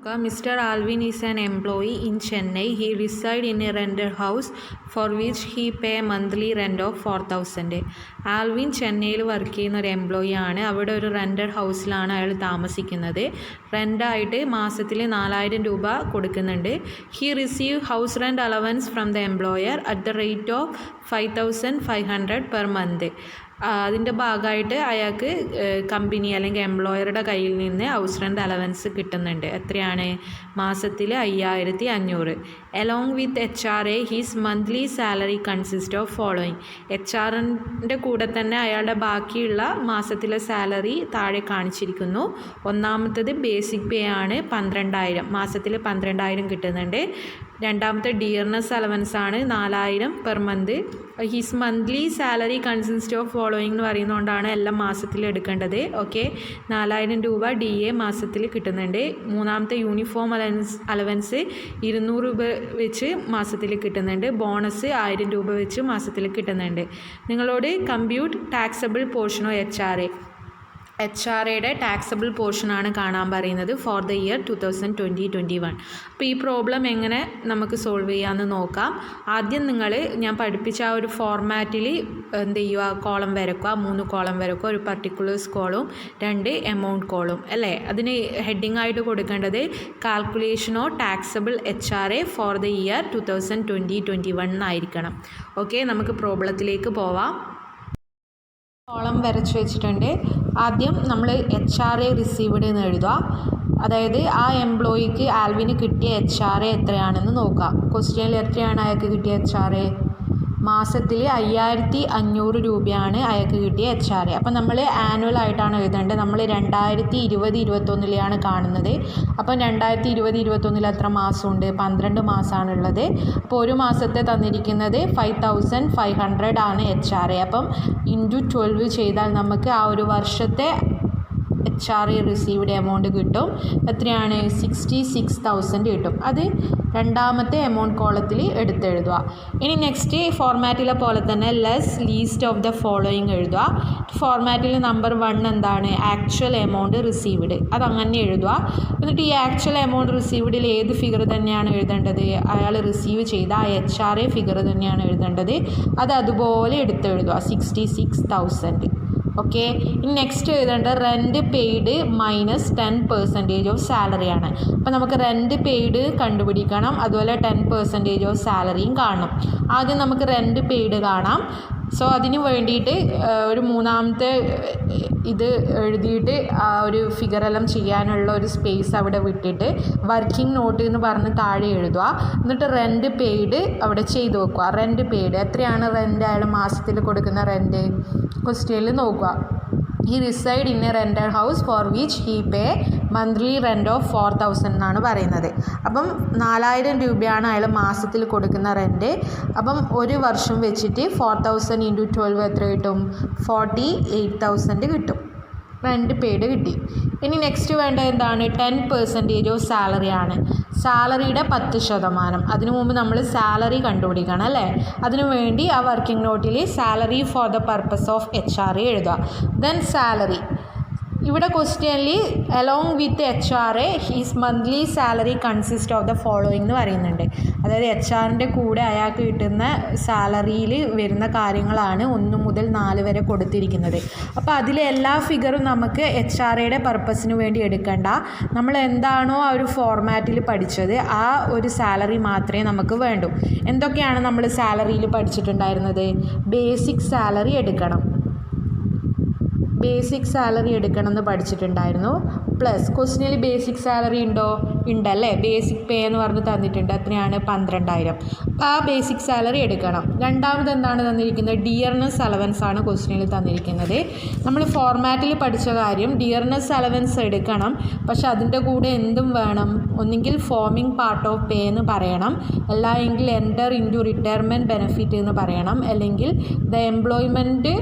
Mr. Alvin is an employee in Chennai. He resides in a rented house for which he pay monthly rent of 4,000. Alvin ചെന്നൈയിൽ work ചെയ്യുന്ന ഒരു employee ആണ്. അവിടെ ഒരു rented ഹൗസിലാണ് അയാൾ താമസിക്കുന്നത്. റെൻ്റായിട്ട് മാസത്തിൽ 4,000 രൂപ കൊടുക്കുന്നുണ്ട്. He receive house rent allowance from the employer at the rate of 5,500 per month. അതിൻ്റെ ഭാഗമായിട്ട് അയാൾക്ക് കമ്പനി അല്ലെങ്കിൽ എംപ്ലോയറുടെ കയ്യിൽ നിന്ന് ഹൗസ് റെൻറ്റ് അലവൻസ് കിട്ടുന്നുണ്ട്. എത്രയാണ്? മാസത്തിൽ 5,500. Along with HRA his monthly salary consist of following. HRൻ്റെ കൂടെ തന്നെ അയാളുടെ ബാക്കിയുള്ള മാസത്തിലെ സാലറി താഴെ കാണിച്ചിരിക്കുന്നു. ഒന്നാമത്തത് ബേസിക് പേ ആണ്, 12,000. മാസത്തിൽ 12,000 കിട്ടുന്നുണ്ട്. രണ്ടാമത്തെ ഡിയർനെസ് അലവൻസ് ആണ് 4,000 per month. His monthly salary consist of following എന്ന് പറയുന്നതുകൊണ്ടാണ് എല്ലാം മാസത്തിൽ എടുക്കേണ്ടത്. ഓക്കെ, 4,000 രൂപ DA മാസത്തിൽ കിട്ടുന്നുണ്ട്. മൂന്നാമത്തെ യൂണിഫോം അലവൻസ് 200 രൂപ വെച്ച് മാസത്തിൽ കിട്ടുന്നുണ്ട്. ബോണസ് 1,000 രൂപ വെച്ച് മാസത്തിൽ കിട്ടുന്നുണ്ട്. നിങ്ങളോട് കമ്പ്യൂട്ട് ടാക്സബിൾ പോർഷൻ ഓഫ് HRAയുടെ ടാക്സബിൾ പോർഷനാണ് കാണാൻ പറയുന്നത് ഫോർ ദ ഇയർ 2020-21. അപ്പോൾ ഈ പ്രോബ്ലം എങ്ങനെ നമുക്ക് സോൾവ് ചെയ്യാമെന്ന് നോക്കാം. ആദ്യം ഞാൻ പഠിപ്പിച്ച ആ ഒരു ഫോർമാറ്റിൽ എന്ത് ചെയ്യുക, കോളം വരയ്ക്കുക. 3 കോളം വരയ്ക്കുക, ഒരു പർട്ടിക്കുലേഴ്സ് കോളും 2 എമൗണ്ട് കോളും അല്ലേ. അതിന് ഹെഡിങ് ആയിട്ട് കൊടുക്കേണ്ടത് calculation of taxable HRA for the year 2020-21 എന്നായിരിക്കണം. ഓക്കെ, നമുക്ക് പ്രോബ്ലത്തിലേക്ക് പോവാം. കോളം വരച്ച് വെച്ചിട്ടുണ്ട്. ആദ്യം നമ്മൾ HRA റിസീവ്ഡ് എന്ന് എഴുതുക. അതായത് ആ എംപ്ലോയിക്ക് ആൽവിന് കിട്ടിയ HRA എത്രയാണെന്ന് നോക്കാം. ക്വസ്റ്റ്യനിൽ എത്രയാണ് അയാൾക്ക് കിട്ടിയ HRA? മാസത്തിൽ 5,500 രൂപയാണ് അയാൾക്ക് കിട്ടിയ HRA. അപ്പം നമ്മൾ ആനുവൽ ആയിട്ടാണ് എഴുതേണ്ടത്. നമ്മൾ 2020-21 കാണുന്നത്. അപ്പം 2020-21 എത്ര മാസമുണ്ട്? 12 മാസമാണുള്ളത്. അപ്പോൾ ഒരു മാസത്തെ തന്നിരിക്കുന്നത് 5,500 ആണ് HRA. അപ്പം ഇൻറ്റു 12 ചെയ്താൽ നമുക്ക് ആ ഒരു വർഷത്തെ HRA റിസീവ്ഡ് എമൗണ്ട് കിട്ടും. എത്രയാണ്? 66,000 കിട്ടും. അത് രണ്ടാമത്തെ എമൗണ്ട് കോളത്തിൽ എടുത്തെഴുതുക. ഇനി നെക്സ്റ്റ് ഫോർമാറ്റിലെ പോലെ തന്നെ less least of the following എഴുതുക. ഫോർമാറ്റിൽ നമ്പർ 1 എന്താണ്? Actual amount received. അതങ്ങനെ എഴുതുക. എന്നിട്ട് ഈ ആക്ച്വൽ എമൗണ്ട് റിസീവ്ഡിൽ ഏത് ഫിഗർ തന്നെയാണ് എഴുതേണ്ടത്? അയാൾ റിസീവ് ചെയ്ത ആ HRA ഫിഗർ തന്നെയാണ് എഴുതേണ്ടത്. അത് അതുപോലെ എടുത്തെഴുതുക, 66,000. ഓക്കെ, ഇനി നെക്സ്റ്റ് എഴുതേണ്ട റെൻറ്റ് പെയ്ഡ് മൈനസ് 10% ഓഫ് സാലറിയാണ്. അപ്പോൾ നമുക്ക് റെൻറ്റ് പെയ്ഡ് കണ്ടുപിടിക്കണം, അതുപോലെ 10% ഓഫ് സാലറിയും കാണണം. ആദ്യം നമുക്ക് റെൻറ്റ് പെയ്ഡ് കാണാം. സോ അതിന് വേണ്ടിയിട്ട് ഒരു മൂന്നാമത്തെ ഇത് എഴുതിയിട്ട് ആ ഒരു ഫിഗറെല്ലാം ചെയ്യാനുള്ള ഒരു സ്പേസ് അവിടെ വിട്ടിട്ട് വർക്കിംഗ് നോട്ട് എന്ന് പറഞ്ഞ് താഴെ എഴുതുക. എന്നിട്ട് റെൻറ്റ് പെയ്ഡ് അവിടെ ചെയ്ത് വെക്കുക. റെൻറ്റ് പെയ്ഡ് എത്രയാണ്? റെൻറ്റ് അയാൾ മാസത്തിൽ കൊടുക്കുന്ന റെൻറ്റ് ക്വസ്റ്റ്യനിൽ നോക്കുക. He reside in A rented house four which he pay monthly rent of 4,000 എന്നാണ് പറയുന്നത്. അപ്പം 4,000 രൂപയാണ് അയാൾ മാസത്തിൽ കൊടുക്കുന്ന റെൻറ്റ്. അപ്പം ഒരു വർഷം വെച്ചിട്ട് 4,000 × 12 എത്ര കിട്ടും? 48,000 കിട്ടും. റെൻറ്റ് പെയ്ഡ് കിട്ടി. ഇനി നെക്സ്റ്റ് വേണ്ടത് എന്താണ്? 10% ഓഫ് സാലറിയാണ്. സാലറിയുടെ 10%. അതിനു മുമ്പ് നമ്മൾ സാലറി കണ്ടുപിടിക്കണം അല്ലേ. അതിനു വേണ്ടി ആ വർക്കിംഗ് നോട്ടിൽ salary for the purpose of HRA എഴുതുക. Then salary. ഇവിടെ ക്വസ്റ്റ്യനിൽ along with HRA his monthly salary consist of the following എന്ന് പറയുന്നുണ്ട്. അതായത് HRൻ്റെ കൂടെ അയാൾക്ക് കിട്ടുന്ന സാലറിയിൽ വരുന്ന കാര്യങ്ങളാണ് 1 മുതൽ 4 വരെ കൊടുത്തിരിക്കുന്നത്. അപ്പോൾ അതിലെ എല്ലാ ഫിഗറും നമുക്ക് HRAയുടെ പർപ്പസിന് വേണ്ടി എടുക്കണ്ട. നമ്മൾ എന്താണോ ആ ഒരു ഫോർമാറ്റിൽ പഠിച്ചത് ആ ഒരു സാലറി മാത്രമേ നമുക്ക് വേണ്ടൂ. എന്തൊക്കെയാണ് നമ്മൾ സാലറിയിൽ പഠിച്ചിട്ടുണ്ടായിരുന്നത്? ബേസിക് സാലറി എടുക്കണം, ബേസിക് സാലറി എടുക്കണമെന്ന് പഠിച്ചിട്ടുണ്ടായിരുന്നു. പ്ലസ് ക്വസ്റ്റ്യനിൽ ബേസിക് സാലറി ഉണ്ടല്ലേ. ബേസിക് പേ എന്ന് പറഞ്ഞ് തന്നിട്ടുണ്ട്. എത്രയാണ്? 12,000. അപ്പോൾ ആ ബേസിക് സാലറി എടുക്കണം. രണ്ടാമത് എന്താണ് തന്നിരിക്കുന്നത്? ഡിയർനെസ് അലവൻസ് ആണ് ക്വസ്റ്റ്യനിൽ തന്നിരിക്കുന്നത്. നമ്മൾ ഫോർമാറ്റിൽ പഠിച്ച കാര്യം ഡിയർനെസ് അലവൻസ് എടുക്കണം. പക്ഷെ അതിൻ്റെ കൂടെ എന്തും വേണം? ഒന്നുകിൽ ഫോമിംഗ് പാർട്ട് ഓഫ് പേ എന്ന് പറയണം, അല്ലെങ്കിൽ enter in to retirement benefit എന്ന് പറയണം, അല്ലെങ്കിൽ the employment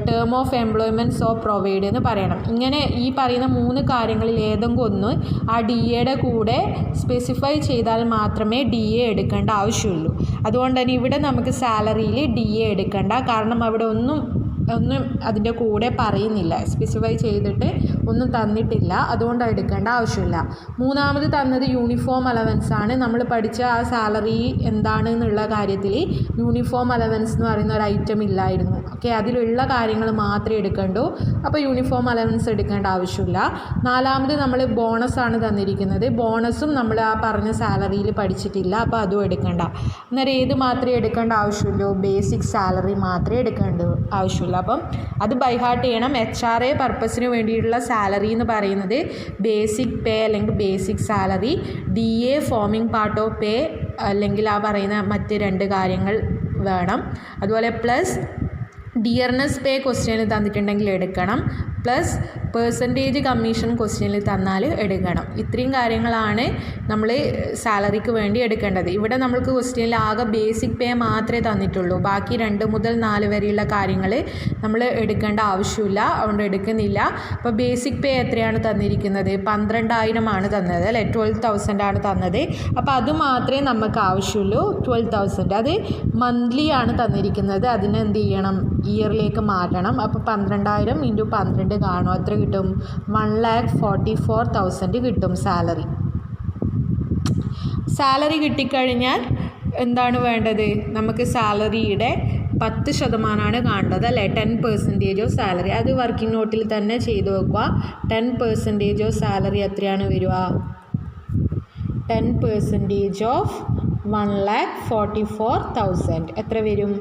term of employments of provide എന്ന് പറയണം. ഇങ്ങനെ ഈ പറയുന്ന 3 കാര്യങ്ങളിൽ ഏതെങ്കിലും ഒന്ന് ആ DAയുടെ കൂടെ സ്പെസിഫൈ ചെയ്താൽ മാത്രമേ DA എടുക്കേണ്ട ആവശ്യമുള്ളൂ. അതുകൊണ്ട് തന്നെ ഇവിടെ നമുക്ക് സാലറിയിൽ DA എടുക്കേണ്ട. കാരണം അവിടെ ഒന്നും ഒന്നും അതിൻ്റെ കൂടെ പറയുന്നില്ല, സ്പെസിഫൈ ചെയ്തിട്ട് ഒന്നും തന്നിട്ടില്ല, അതുകൊണ്ട് എടുക്കേണ്ട ആവശ്യമില്ല. മൂന്നാമത് തന്നത് യൂണിഫോം അലവൻസ് ആണ്. നമ്മൾ പഠിച്ച ആ സാലറി എന്താണെന്നുള്ള കാര്യത്തിൽ യൂണിഫോം അലവൻസ് എന്ന് പറയുന്ന ഒരു ഐറ്റം ഇല്ലായിരുന്നു. ഓക്കെ, അതിലുള്ള കാര്യങ്ങൾ മാത്രമേ എടുക്കണ്ടൂ. അപ്പോൾ യൂണിഫോം അലവൻസ് എടുക്കേണ്ട ആവശ്യമില്ല. നാലാമത് നമ്മൾ ബോണസാണ് തന്നിരിക്കുന്നത്. ബോണസും നമ്മൾ ആ പറഞ്ഞ സാലറിയിൽ പഠിച്ചിട്ടില്ല, അപ്പോൾ അതും എടുക്കണ്ട. അന്നേരം ഏത് മാത്രമേ എടുക്കേണ്ട ആവശ്യമുള്ളൂ? ബേസിക് സാലറി മാത്രമേ എടുക്കേണ്ട ആവശ്യമുള്ളൂ. അപ്പം അത് ബൈ ഹാർട്ട് ചെയ്യണം. HRA പർപ്പസിന് വേണ്ടിയിട്ടുള്ള സാലറി എന്ന് പറയുന്നത് ബേസിക് പേ അല്ലെങ്കിൽ basic salary, DA foaming part of pay അല്ലെങ്കിൽ ആ പറയുന്ന മറ്റ് 2 കാര്യങ്ങൾ വേണം. അതുപോലെ പ്ലസ് ഡിയർനെസ് പേ ക്വസ്റ്റ്യനിൽ തന്നിട്ടുണ്ടെങ്കിൽ എടുക്കണം, പ്ലസ് പെർസെൻറ്റേജ് കമ്മീഷൻ ക്വസ്റ്റ്യനിൽ തന്നാൽ എടുക്കണം. ഇത്രയും കാര്യങ്ങളാണ് നമ്മൾ സാലറിക്ക് വേണ്ടി എടുക്കേണ്ടത്. ഇവിടെ നമ്മൾക്ക് ക്വസ്റ്റ്യനിൽ ആകെ ബേസിക് പേ മാത്രമേ തന്നിട്ടുള്ളൂ. ബാക്കി 2 മുതൽ 4 വരെയുള്ള കാര്യങ്ങൾ നമ്മൾ എടുക്കേണ്ട ആവശ്യമില്ല, അതുകൊണ്ട് എടുക്കുന്നില്ല. അപ്പോൾ ബേസിക് പേ എത്രയാണ് തന്നിരിക്കുന്നത്? 12,000 ആണ് തന്നത് അല്ലേ, 12,000 ആണ് തന്നത്. അപ്പോൾ അത് മാത്രമേ നമുക്ക് ആവശ്യമുള്ളൂ, 12,000. അത് മന്ത്ലി ആണ് തന്നിരിക്കുന്നത്, അതിനെ എന്ത് ചെയ്യണം? ഇയറിലേക്ക് മാറ്റണം. അപ്പോൾ 12,000 × 12 കാണും, എത്ര കിട്ടും? 1,44,000 കിട്ടും സാലറി. സാലറി കിട്ടിക്കഴിഞ്ഞാൽ എന്താണ് വേണ്ടത്? നമുക്ക് സാലറിയുടെ 10% കാണേണ്ടത് അല്ലേ, 10% ഓഫ് സാലറി. അത് വർക്കിംഗ് നോട്ടിൽ തന്നെ ചെയ്തു വെക്കുക. 10% ഓഫ് സാലറി എത്രയാണ് വരിക? 10% ഓഫ് 1,44,000 എത്ര വരും?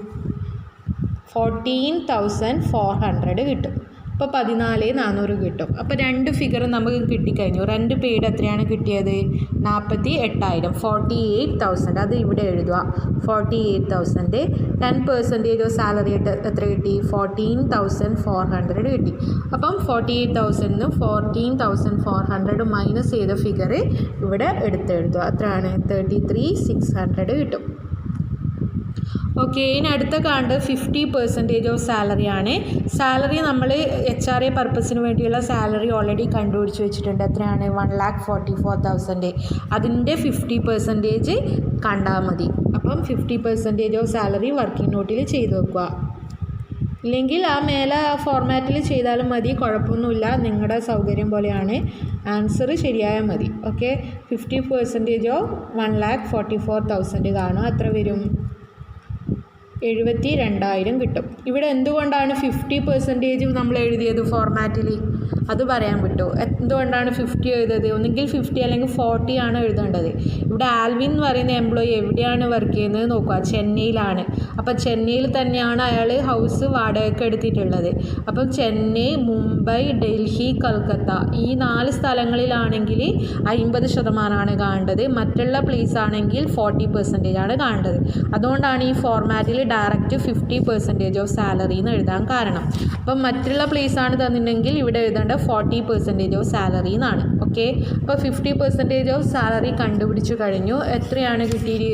14,400 കിട്ടും. അപ്പോൾ 14,400 കിട്ടും. അപ്പോൾ 2 ഫിഗർ നമുക്ക് കിട്ടിക്കഴിഞ്ഞു. റെൻറ്റ് പെയ്ഡ് എത്രയാണ് കിട്ടിയത്? 48,000, 48,000. അത് ഇവിടെ എഴുതുക, 48,000. 10% ഓഫ് സാലറി എത്ര കിട്ടി? 14,400 കിട്ടി. അപ്പം 48,000 14,400 മൈനസ് ചെയ്ത ഫിഗർ ഇവിടെ എടുത്തെഴുതുക. എത്രയാണ്? 33,600 കിട്ടും. ഓക്കെ, ഇനി അടുത്ത കാണേണ്ടത് 50% ഓഫ് സാലറി ആണ്. സാലറി നമ്മൾ HRA പർപ്പസിന് വേണ്ടിയുള്ള സാലറി ഓൾറെഡി കണ്ടുപിടിച്ച് വെച്ചിട്ടുണ്ട്. എത്രയാണ്? 1,44,000. അതിൻ്റെ 50% കണ്ടാൽ മതി. അപ്പം 50% ഓഫ് സാലറി വർക്കിംഗ് നോട്ടിൽ ചെയ്ത് വെക്കുക. ഇല്ലെങ്കിൽ ആ മേലെ ഫോർമാറ്റിൽ ചെയ്താലും മതി, കുഴപ്പമൊന്നുമില്ല, നിങ്ങളുടെ സൗകര്യം പോലെയാണ്. ആൻസർ ശരിയായാൽ മതി. ഓക്കെ, 50% ഓഫ് 1,44,000 കാണും. എത്ര വരും? 72,000 കിട്ടും. ഇവിടെ എന്തുകൊണ്ടാണ് 50% നമ്മൾ എഴുതിയത് ഫോർമാറ്റിൽ? അത് പറയാൻ പറ്റുമോ? എന്തുകൊണ്ടാണ് 50 എഴുതിയത്? ഒന്നുകിൽ 50 അല്ലെങ്കിൽ 40 ആണ് എഴുതേണ്ടത്. ഇവിടെ ആൽവിൻ എന്ന് പറയുന്ന എംപ്ലോയി എവിടെയാണ് വർക്ക് ചെയ്യുന്നത് നോക്കുക? ചെന്നൈയിലാണ്. അപ്പോൾ ചെന്നൈയിൽ തന്നെയാണ് അയാൾ ഹൗസ് വാടകയ്ക്ക് എടുത്തിട്ടുള്ളത്. അപ്പം ചെന്നൈ, മുംബൈ, ഡൽഹി, കൽക്കത്ത ഈ 4 സ്ഥലങ്ങളിലാണെങ്കിൽ 50% ആണ് കാണേണ്ടത്. മറ്റുള്ള പ്ലേസ് ആണെങ്കിൽ 40% ആണ് കാണേണ്ടത്. അതുകൊണ്ടാണ് ഈ ഫോർമാറ്റിൽ ഡയറക്റ്റ് 50% ഓഫ് സാലറി എന്ന് എഴുതാൻ കാരണം. അപ്പം മറ്റുള്ള പ്ലേസ് ആണ് തന്നിട്ടുണ്ടെങ്കിൽ ഇവിടെ എഴുതേണ്ട 40% ഓഫ് സാലറി എന്നാണ്. ഓക്കെ, അപ്പോൾ 50% ഓഫ് സാലറി കണ്ടുപിടിച്ച് കഴിഞ്ഞു. എത്രയാണ് കിട്ടിയത്?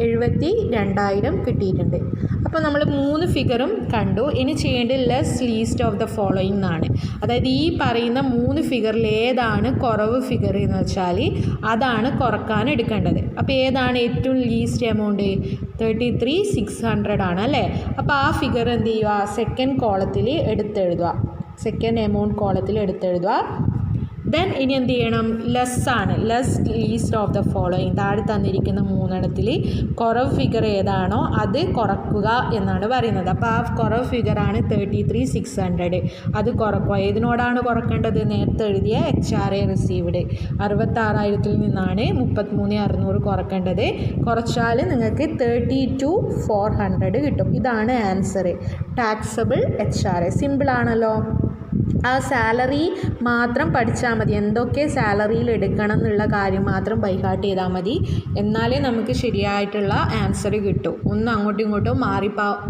72,000 കിട്ടിയിട്ടുണ്ട്. അപ്പോൾ നമ്മൾ 3 ഫിഗറും കണ്ടു. ഇനി ചെയ്യേണ്ടത് less least of the following എന്നാണ്. അതായത് ഈ പറയുന്ന 3 ഫിഗറിൽ ഏതാണ് കുറവ് ഫിഗർ എന്ന് വെച്ചാൽ അതാണ് കുറക്കാൻ എടുക്കേണ്ടത്. അപ്പോൾ ഏതാണ് ഏറ്റവും ലീസ്റ്റ് എമൗണ്ട്? 33,600 ആണ് അല്ലേ. അപ്പോൾ ആ ഫിഗർ എന്ത് ചെയ്യുക? സെക്കൻഡ് കോളത്തിൽ എടുത്തെഴുതുക. സെക്കൻഡ് എമൗണ്ട് കോളത്തിൽ എടുത്തെഴുതുക. ദെൻ ഇനി എന്ത് ചെയ്യണം? ലെസ് ആണ്, less least of the following. താഴെ തന്നിരിക്കുന്ന 3 കുറവ് ഫിഗർ ഏതാണോ അത് കുറക്കുക എന്നാണ് പറയുന്നത്. അപ്പോൾ ആ കുറവ് ഫിഗറാണ് 33,600. അത് കുറക്കുക. ഏതിനോടാണ് കുറക്കേണ്ടത്? നേരത്തെ എഴുതിയ HRA റിസീവ്ഡ് 66,000 നിന്നാണ് 33,600 കുറക്കേണ്ടത്. കുറച്ചാൽ നിങ്ങൾക്ക് 32,400 കിട്ടും. ഇതാണ് ആൻസർ. Taxable HRA. സിമ്പിളാണല്ലോ. ആ സാലറി മാത്രം പഠിച്ചാൽ മതി. എന്തൊക്കെ സാലറിയിൽ എടുക്കണം എന്നുള്ള കാര്യം മാത്രം ബൈ ഹാർട്ട് ചെയ്താൽ മതി. എന്നാലേ നമുക്ക് ശരിയായിട്ടുള്ള ആൻസർ കിട്ടും. ഒന്നും അങ്ങോട്ടും ഇങ്ങോട്ടും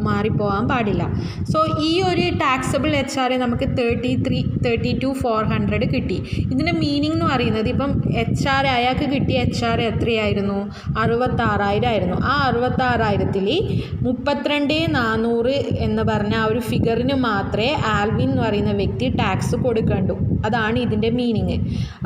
മാറിപ്പോകാൻ പാടില്ല. സോ ഈ ഒരു ടാക്സബിൾ HRA നമുക്ക് 32,400 കിട്ടി. ഇതിൻ്റെ മീനിങ് എന്ന് പറയുന്നത് ഇപ്പം HRA അയാൾക്ക് കിട്ടിയ HRA എത്രയായിരുന്നു? 66,000 ആയിരുന്നു. ആ 66,000-ൽ 32,400 എന്ന് പറഞ്ഞ ആ ഒരു ഫിഗറിന് മാത്രമേ ആൽവിൻ എന്ന് പറയുന്ന വ്യക്തി ടാക്സ് കൊടുക്കണ്ടു. അതാണ് ഇതിൻ്റെ മീനിങ്.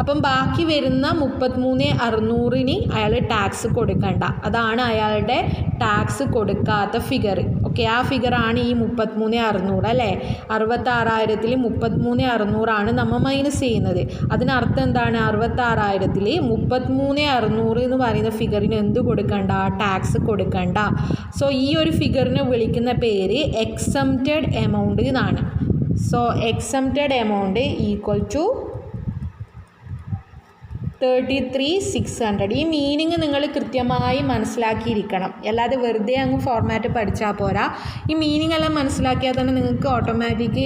അപ്പം ബാക്കി വരുന്ന 33,600 അയാൾ ടാക്സ് കൊടുക്കണ്ട. അതാണ് അയാളുടെ ടാക്സ് കൊടുക്കാത്ത ഫിഗർ. ഓക്കെ, ആ ഫിഗറാണ് ഈ 33,600 അല്ലേ. 66,000 33,600 നമ്മൾ മൈനസ് ചെയ്യുന്നത്. അതിനർത്ഥം എന്താണ്? 66,000 33,600 എന്ന് പറയുന്ന ഫിഗറിന് എന്ത് കൊടുക്കണ്ട? ടാക്സ് കൊടുക്കണ്ട. സോ ഈ ഒരു ഫിഗറിനെ വിളിക്കുന്ന പേര് എക്സംപ്റ്റഡ് എമൗണ്ട് എന്നാണ്. So exempted amount equal to 33,600. ഈ മീനിങ് നിങ്ങൾ കൃത്യമായി മനസ്സിലാക്കിയിരിക്കണം. അല്ലാതെ വെറുതെ അങ്ങ് ഫോർമാറ്റ് പഠിച്ചാൽ പോരാ. ഈ മീനിങ് എല്ലാം മനസ്സിലാക്കിയാൽ തന്നെ നിങ്ങൾക്ക് ഓട്ടോമാറ്റിക്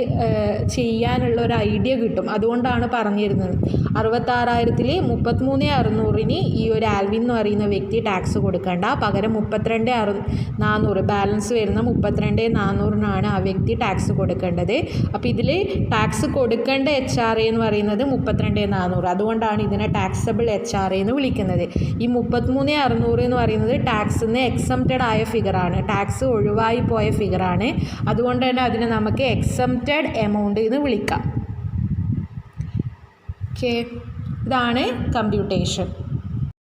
ചെയ്യാനുള്ള ഒരു ഐഡിയ കിട്ടും. അതുകൊണ്ടാണ് പറഞ്ഞു തരുന്നത്. 66,000 33,600 ഈ ഒരു ആൽവിൻ എന്ന് പറയുന്ന വ്യക്തി ടാക്സ് കൊടുക്കണ്ട. പകരം 32,400 ബാലൻസ് വരുന്ന 32,400 ആ വ്യക്തി ടാക്സ് കൊടുക്കേണ്ടത്. അപ്പോൾ ഇതിൽ ടാക്സ് കൊടുക്കേണ്ട HRA എന്ന് പറയുന്നത് 32,400. അതുകൊണ്ടാണ് ഇതിനെ ടാക്സബിൾ HRA എന്ന് വിളിക്കുന്നത്. ഈ 33,600 എന്ന് പറയുന്നത് ടാക്സിൽ എക്സംപ്റ്റഡ് ആയ ഫിഗറാണ്. ടാക്സ് ഒഴിവായി പോയ ഫിഗറാണ്. അതുകൊണ്ട് തന്നെ അതിനെ നമുക്ക് എക്സംപ്റ്റഡ് എമൗണ്ട് എന്ന് വിളിക്കാം. ഓക്കെ, ഇതാണ് കമ്പ്യൂട്ടേഷൻ.